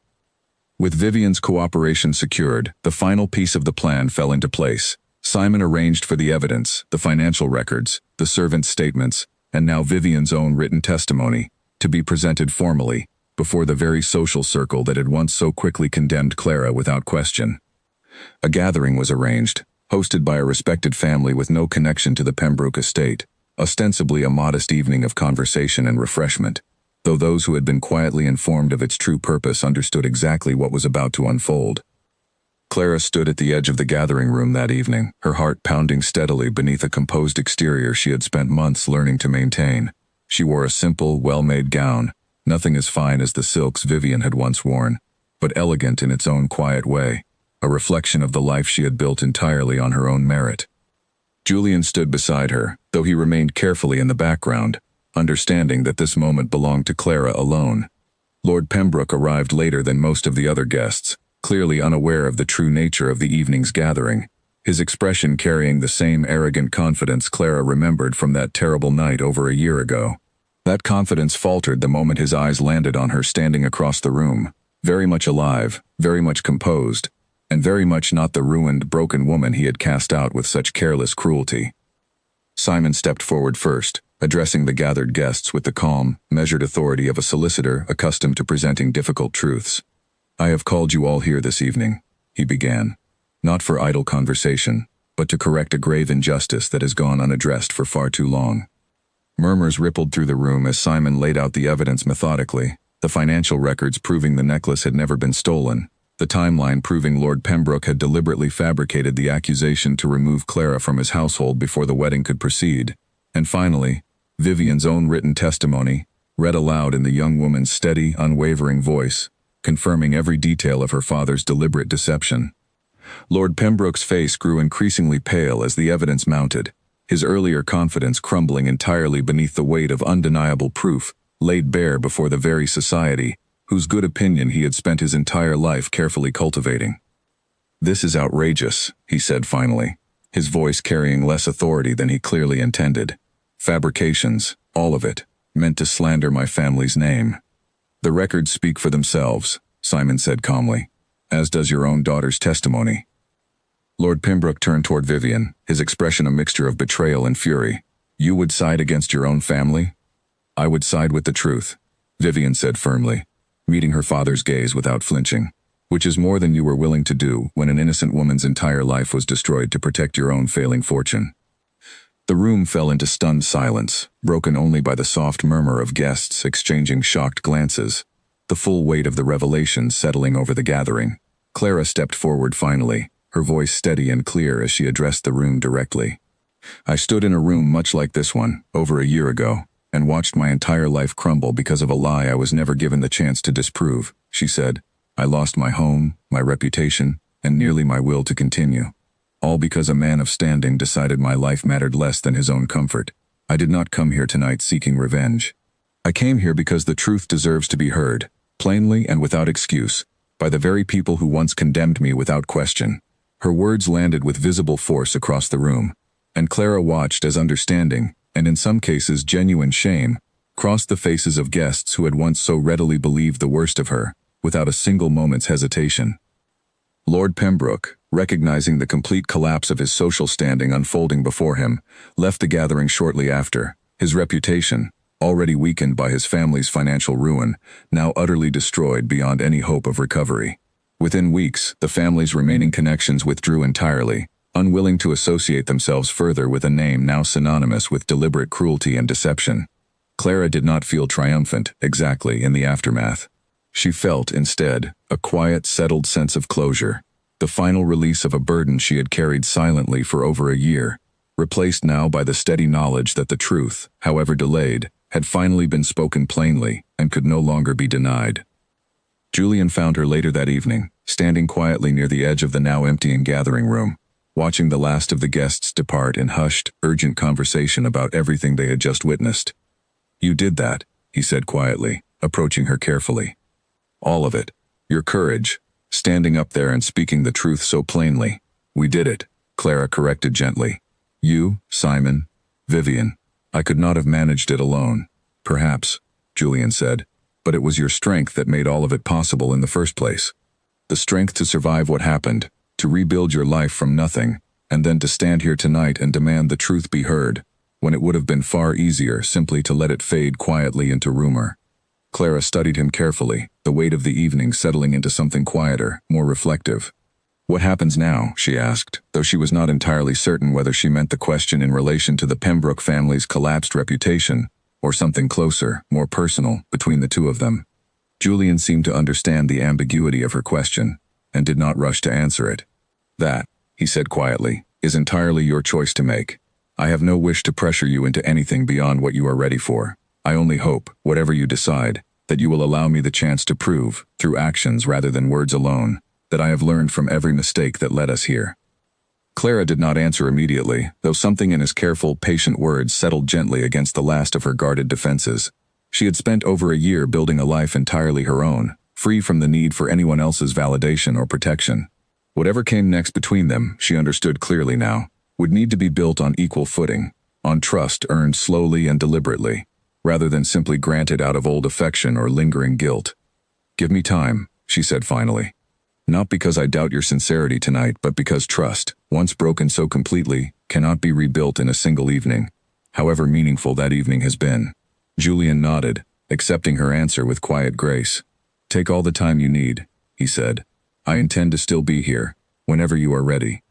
With Vivian's cooperation secured, the final piece of the plan fell into place. Simon arranged for the evidence, the financial records, the servants' statements, and now Vivian's own written testimony, to be presented formally, before the very social circle that had once so quickly condemned Clara without question. A gathering was arranged, hosted by a respected family with no connection to the Pembroke estate, ostensibly a modest evening of conversation and refreshment, though those who had been quietly informed of its true purpose understood exactly what was about to unfold. Clara stood at the edge of the gathering room that evening, her heart pounding steadily beneath a composed exterior she had spent months learning to maintain. She wore a simple, well-made gown, nothing as fine as the silks Vivian had once worn, but elegant in its own quiet way, a reflection of the life she had built entirely on her own merit. Julian stood beside her, though he remained carefully in the background, understanding that this moment belonged to Clara alone. Lord Pembroke arrived later than most of the other guests, clearly unaware of the true nature of the evening's gathering, his expression carrying the same arrogant confidence Clara remembered from that terrible night over a year ago. That confidence faltered the moment his eyes landed on her standing across the room, very much alive, very much composed, and very much not the ruined, broken woman he had cast out with such careless cruelty. Simon stepped forward first, addressing the gathered guests with the calm, measured authority of a solicitor accustomed to presenting difficult truths. "I have called you all here this evening," he began, "not for idle conversation, but to correct a grave injustice that has gone unaddressed for far too long." Murmurs rippled through the room as Simon laid out the evidence methodically, the financial records proving the necklace had never been stolen, the timeline proving Lord Pembroke had deliberately fabricated the accusation to remove Clara from his household before the wedding could proceed, and finally, Vivian's own written testimony, read aloud in the young woman's steady, unwavering voice, confirming every detail of her father's deliberate deception. Lord Pembroke's face grew increasingly pale as the evidence mounted, his earlier confidence crumbling entirely beneath the weight of undeniable proof laid bare before the very society whose good opinion he had spent his entire life carefully cultivating. "This is outrageous," he said finally. his voice carrying less authority than he clearly intended. Fabrications, all of it, meant to slander my family's name. The records speak for themselves, Simon said calmly, as does your own daughter's testimony. Lord Pembroke turned toward Vivian, his expression a mixture of betrayal and fury. You would side against your own family? I would side with the truth, Vivian said firmly, meeting her father's gaze without flinching. Which is more than you were willing to do when an innocent woman's entire life was destroyed to protect your own failing fortune. The room fell into stunned silence, broken only by the soft murmur of guests exchanging shocked glances, the full weight of the revelation settling over the gathering. Clara stepped forward finally, her voice steady and clear as she addressed the room directly. I stood in a room much like this one, over a year ago, and watched my entire life crumble because of a lie I was never given the chance to disprove, she said. I lost my home, my reputation, and nearly my will to continue. All because a man of standing decided my life mattered less than his own comfort. I did not come here tonight seeking revenge. I came here because the truth deserves to be heard, plainly and without excuse, by the very people who once condemned me without question. Her words landed with visible force across the room, and Clara watched as understanding, and in some cases genuine shame, crossed the faces of guests who had once so readily believed the worst of her, without a single moment's hesitation. Lord Pembroke, recognizing the complete collapse of his social standing unfolding before him, left the gathering shortly after, his reputation, already weakened by his family's financial ruin, now utterly destroyed beyond any hope of recovery. Within weeks, the family's remaining connections withdrew entirely, unwilling to associate themselves further with a name now synonymous with deliberate cruelty and deception. Clara did not feel triumphant, exactly, in the aftermath. She felt, instead, a quiet, settled sense of closure, the final release of a burden she had carried silently for over a year, replaced now by the steady knowledge that the truth, however delayed, had finally been spoken plainly and could no longer be denied. Julian found her later that evening, standing quietly near the edge of the now emptying gathering room, watching the last of the guests depart in hushed, urgent conversation about everything they had just witnessed. You did that, he said quietly, approaching her carefully. All of it. Your courage, standing up there and speaking the truth so plainly. We did it, Clara corrected gently. You, Simon, Vivian. I could not have managed it alone. Perhaps, Julian said, but it was your strength that made all of it possible in the first place. The strength to survive what happened, to rebuild your life from nothing, and then to stand here tonight and demand the truth be heard, when it would have been far easier simply to let it fade quietly into rumor. Clara studied him carefully, the weight of the evening settling into something quieter, more reflective. What happens now, she asked, though she was not entirely certain whether she meant the question in relation to the Pembroke family's collapsed reputation, or something closer, more personal, between the two of them. Julian seemed to understand the ambiguity of her question, and did not rush to answer it. That, he said quietly, is entirely your choice to make. I have no wish to pressure you into anything beyond what you are ready for. I only hope, whatever you decide, that you will allow me the chance to prove, through actions rather than words alone, that I have learned from every mistake that led us here. Clara did not answer immediately, though something in his careful, patient words settled gently against the last of her guarded defenses. She had spent over a year building a life entirely her own, free from the need for anyone else's validation or protection. Whatever came next between them, she understood clearly now, would need to be built on equal footing, on trust earned slowly and deliberately, rather than simply granted out of old affection or lingering guilt. Give me time, she said finally. Not because I doubt your sincerity tonight, but because trust, once broken so completely, cannot be rebuilt in a single evening, however meaningful that evening has been. Julian nodded, accepting her answer with quiet grace. Take all the time you need, he said. I intend to still be here, whenever you are ready.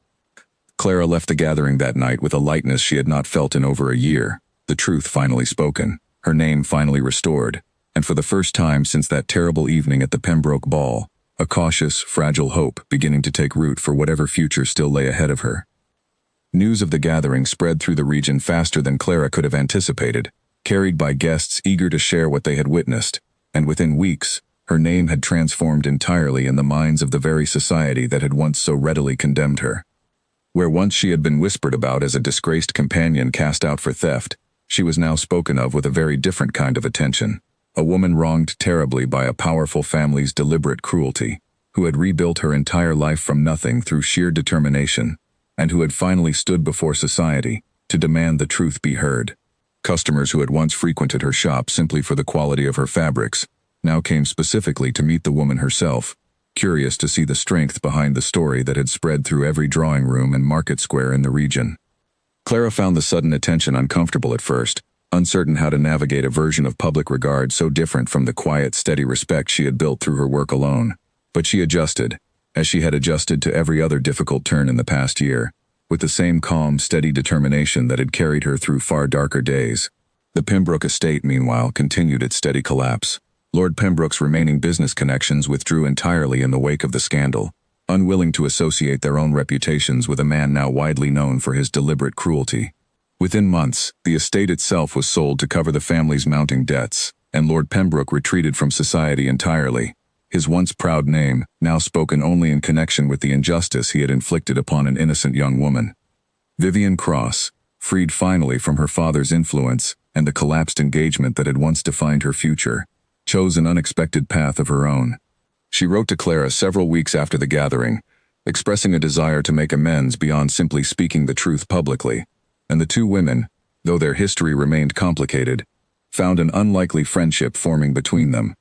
Clara left the gathering that night with a lightness she had not felt in over a year, the truth finally spoken, her name finally restored, and for the first time since that terrible evening at the Pembroke ball, a cautious, fragile hope beginning to take root for whatever future still lay ahead of her. News of the gathering spread through the region faster than Clara could have anticipated, carried by guests eager to share what they had witnessed, and within weeks, her name had transformed entirely in the minds of the very society that had once so readily condemned her. Where once she had been whispered about as a disgraced companion cast out for theft, she was now spoken of with a very different kind of attention. A woman wronged terribly by a powerful family's deliberate cruelty, who had rebuilt her entire life from nothing through sheer determination, and who had finally stood before society to demand the truth be heard. Customers who had once frequented her shop simply for the quality of her fabrics now came specifically to meet the woman herself, curious to see the strength behind the story that had spread through every drawing room and market square in the region. Clara found the sudden attention uncomfortable at first, uncertain how to navigate a version of public regard so different from the quiet, steady respect she had built through her work alone. But she adjusted, as she had adjusted to every other difficult turn in the past year, with the same calm, steady determination that had carried her through far darker days. The Pembroke estate, meanwhile, continued its steady collapse. Lord Pembroke's remaining business connections withdrew entirely in the wake of the scandal, unwilling to associate their own reputations with a man now widely known for his deliberate cruelty. Within months, the estate itself was sold to cover the family's mounting debts, and Lord Pembroke retreated from society entirely, his once proud name now spoken only in connection with the injustice he had inflicted upon an innocent young woman. Vivian Cross, freed finally from her father's influence and the collapsed engagement that had once defined her future, chose an unexpected path of her own. She wrote to Clara several weeks after the gathering, expressing a desire to make amends beyond simply speaking the truth publicly, and the two women, though their history remained complicated, found an unlikely friendship forming between them,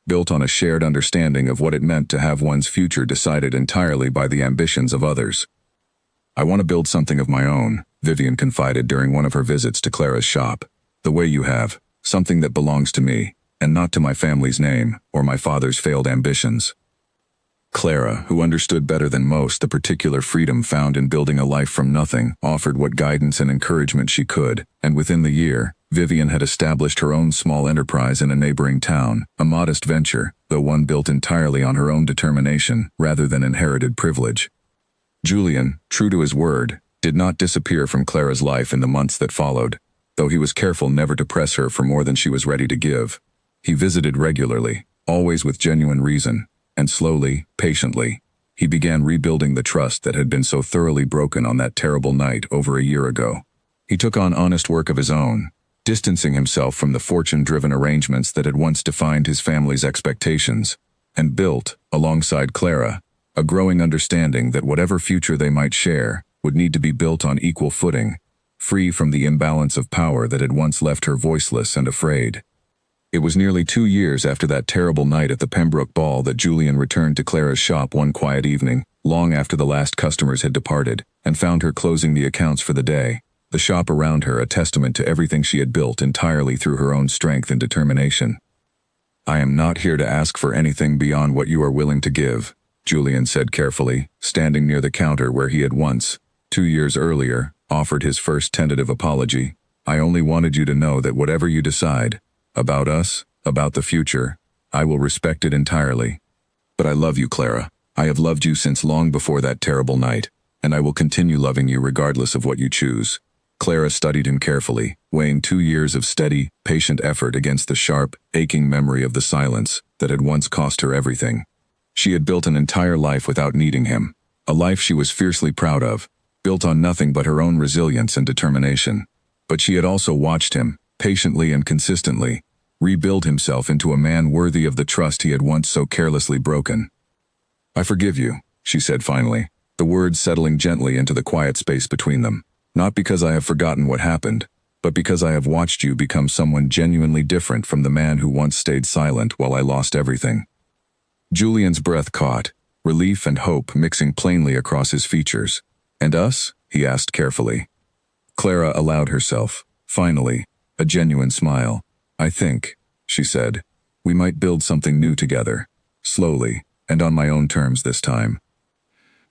built on a shared understanding of what it meant to have one's future decided entirely by the ambitions of others. "I want to build something of my own," Vivian confided during one of her visits to Clara's shop. "The way you have, something that belongs to me, and not to my family's name or my father's failed ambitions." Clara, who understood better than most the particular freedom found in building a life from nothing, offered what guidance and encouragement she could, and within the year, Vivian had established her own small enterprise in a neighboring town, a modest venture, though one built entirely on her own determination rather than inherited privilege. Julian, true to his word, did not disappear from Clara's life in the months that followed, though he was careful never to press her for more than she was ready to give. He visited regularly, always with genuine reason, and slowly, patiently, he began rebuilding the trust that had been so thoroughly broken on that terrible night over a year ago. He took on honest work of his own, distancing himself from the fortune-driven arrangements that had once defined his family's expectations, and built, alongside Clara, a growing understanding that whatever future they might share would need to be built on equal footing, free from the imbalance of power that had once left her voiceless and afraid. It was nearly 2 years after that terrible night at the Pembroke ball that Julian returned to Clara's shop one quiet evening, long after the last customers had departed, and found her closing the accounts for the day, the shop around her a testament to everything she had built entirely through her own strength and determination. "I am not here to ask for anything beyond what you are willing to give," Julian said carefully, standing near the counter where he had once, 2 years earlier, offered his first tentative apology. "I only wanted you to know that whatever you decide, about us, about the future, I will respect it entirely. But I love you, Clara. I have loved you since long before that terrible night, and I will continue loving you regardless of what you choose." Clara studied him carefully, weighing 2 years of steady, patient effort against the sharp, aching memory of the silence that had once cost her everything. She had built an entire life without needing him, a life she was fiercely proud of, built on nothing but her own resilience and determination. But she had also watched him, patiently and consistently, rebuild himself into a man worthy of the trust he had once so carelessly broken. "I forgive you," she said finally, the words settling gently into the quiet space between them. "Not because I have forgotten what happened, but because I have watched you become someone genuinely different from the man who once stayed silent while I lost everything." Julian's breath caught, relief and hope mixing plainly across his features. "And us?" he asked carefully. Clara allowed herself, finally, a genuine smile. "I think," she said, "we might build something new together, slowly, and on my own terms this time."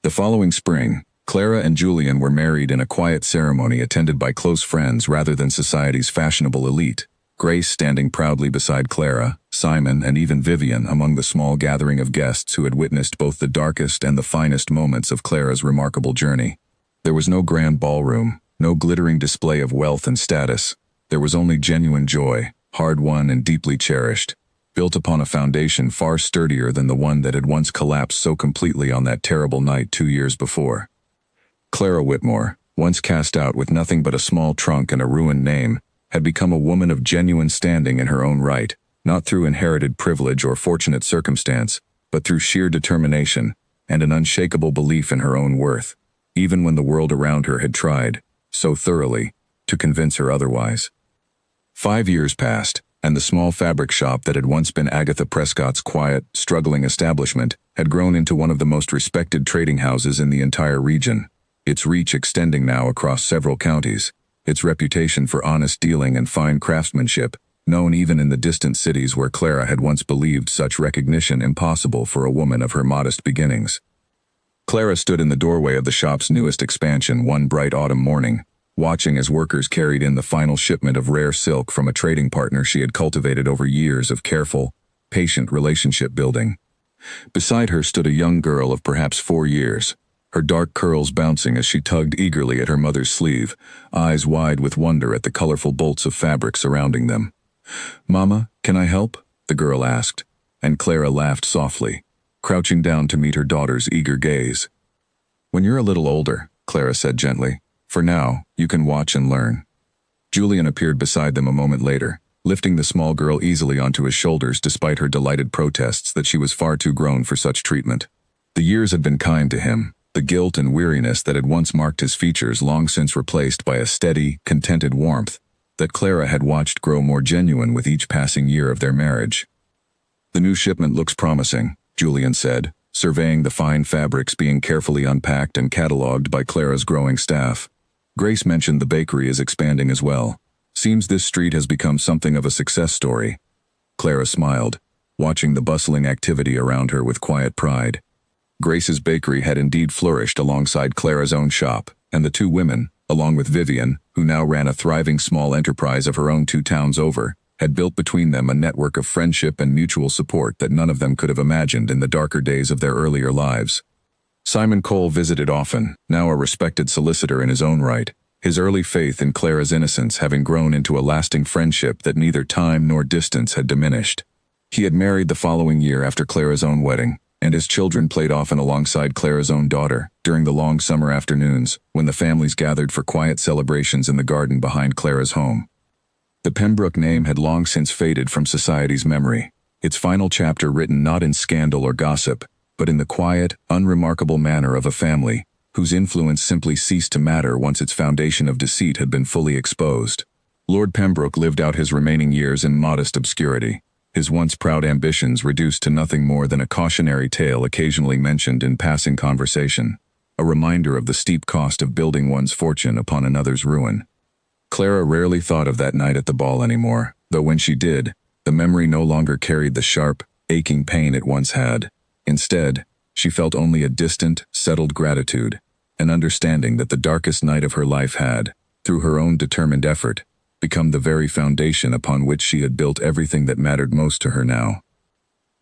The following spring, Clara and Julian were married in a quiet ceremony attended by close friends rather than society's fashionable elite, Grace standing proudly beside Clara, Simon, and even Vivian among the small gathering of guests who had witnessed both the darkest and the finest moments of Clara's remarkable journey. There was no grand ballroom, no glittering display of wealth and status. There was only genuine joy, hard-won and deeply cherished, built upon a foundation far sturdier than the one that had once collapsed so completely on that terrible night 2 years before. Clara Whitmore, once cast out with nothing but a small trunk and a ruined name, had become a woman of genuine standing in her own right, not through inherited privilege or fortunate circumstance, but through sheer determination and an unshakable belief in her own worth. even when the world around her had tried, so thoroughly, to convince her otherwise. 5 years passed, and the small fabric shop that had once been Agatha Prescott's quiet, struggling establishment had grown into one of the most respected trading houses in the entire region, its reach extending now across several counties, its reputation for honest dealing and fine craftsmanship, known even in the distant cities where Clara had once believed such recognition impossible for a woman of her modest beginnings. Clara stood in the doorway of the shop's newest expansion one bright autumn morning, watching as workers carried in the final shipment of rare silk from a trading partner she had cultivated over years of careful, patient relationship building. Beside her stood a young girl of perhaps 4 years, her dark curls bouncing as she tugged eagerly at her mother's sleeve, eyes wide with wonder at the colorful bolts of fabric surrounding them. "Mama, can I help?" the girl asked, and Clara laughed softly, crouching down to meet her daughter's eager gaze. "When you're a little older," Clara said gently, "for now, you can watch and learn." Julian appeared beside them a moment later, lifting the small girl easily onto his shoulders despite her delighted protests that she was far too grown for such treatment. The years had been kind to him, the guilt and weariness that had once marked his features long since replaced by a steady, contented warmth that Clara had watched grow more genuine with each passing year of their marriage. "The new shipment looks promising," Julian said, surveying the fine fabrics being carefully unpacked and catalogued by Clara's growing staff. "Grace mentioned the bakery is expanding as well. Seems this street has become something of a success story." Clara smiled, watching the bustling activity around her with quiet pride. Grace's bakery had indeed flourished alongside Clara's own shop, and the two women, along with Vivian, who now ran a thriving small enterprise of her own 2 towns over, had built between them a network of friendship and mutual support that none of them could have imagined in the darker days of their earlier lives. Simon Cole visited often, now a respected solicitor in his own right, his early faith in Clara's innocence having grown into a lasting friendship that neither time nor distance had diminished. He had married the following year after Clara's own wedding, and his children played often alongside Clara's own daughter during the long summer afternoons when the families gathered for quiet celebrations in the garden behind Clara's home. The Pembroke name had long since faded from society's memory, its final chapter written not in scandal or gossip, but in the quiet, unremarkable manner of a family whose influence simply ceased to matter once its foundation of deceit had been fully exposed. Lord Pembroke lived out his remaining years in modest obscurity, his once proud ambitions reduced to nothing more than a cautionary tale occasionally mentioned in passing conversation, a reminder of the steep cost of building one's fortune upon another's ruin. Clara rarely thought of that night at the ball anymore, though when she did, the memory no longer carried the sharp, aching pain it once had. Instead, she felt only a distant, settled gratitude, an understanding that the darkest night of her life had, through her own determined effort, become the very foundation upon which she had built everything that mattered most to her now.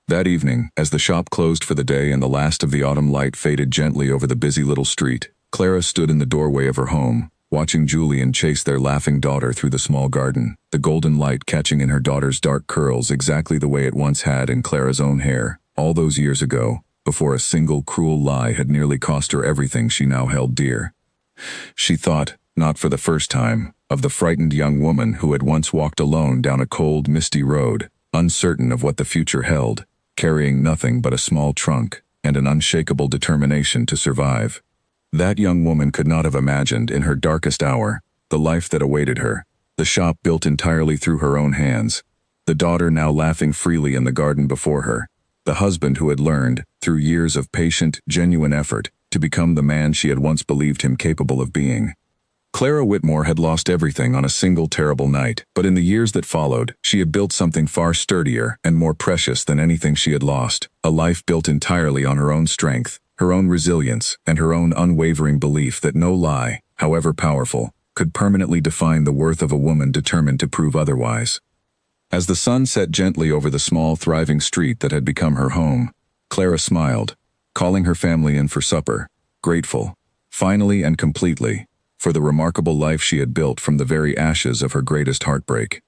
That evening, as the shop closed for the day and the last of the autumn light faded gently over the busy little street, Clara stood in the doorway of her home, watching Julian chase their laughing daughter through the small garden, the golden light catching in her daughter's dark curls exactly the way it once had in Clara's own hair, all those years ago, before a single cruel lie had nearly cost her everything she now held dear. She thought, not for the first time, of the frightened young woman who had once walked alone down a cold, misty road, uncertain of what the future held, carrying nothing but a small trunk and an unshakable determination to survive. That young woman could not have imagined, in her darkest hour, the life that awaited her, the shop built entirely through her own hands, the daughter now laughing freely in the garden before her, the husband who had learned, through years of patient, genuine effort, to become the man she had once believed him capable of being. Clara Whitmore had lost everything on a single terrible night, but in the years that followed, she had built something far sturdier and more precious than anything she had lost, a life built entirely on her own strength, her own resilience, and her own unwavering belief that no lie, however powerful, could permanently define the worth of a woman determined to prove otherwise. As the sun set gently over the small, thriving street that had become her home, Clara smiled, calling her family in for supper, grateful, finally and completely, for the remarkable life she had built from the very ashes of her greatest heartbreak.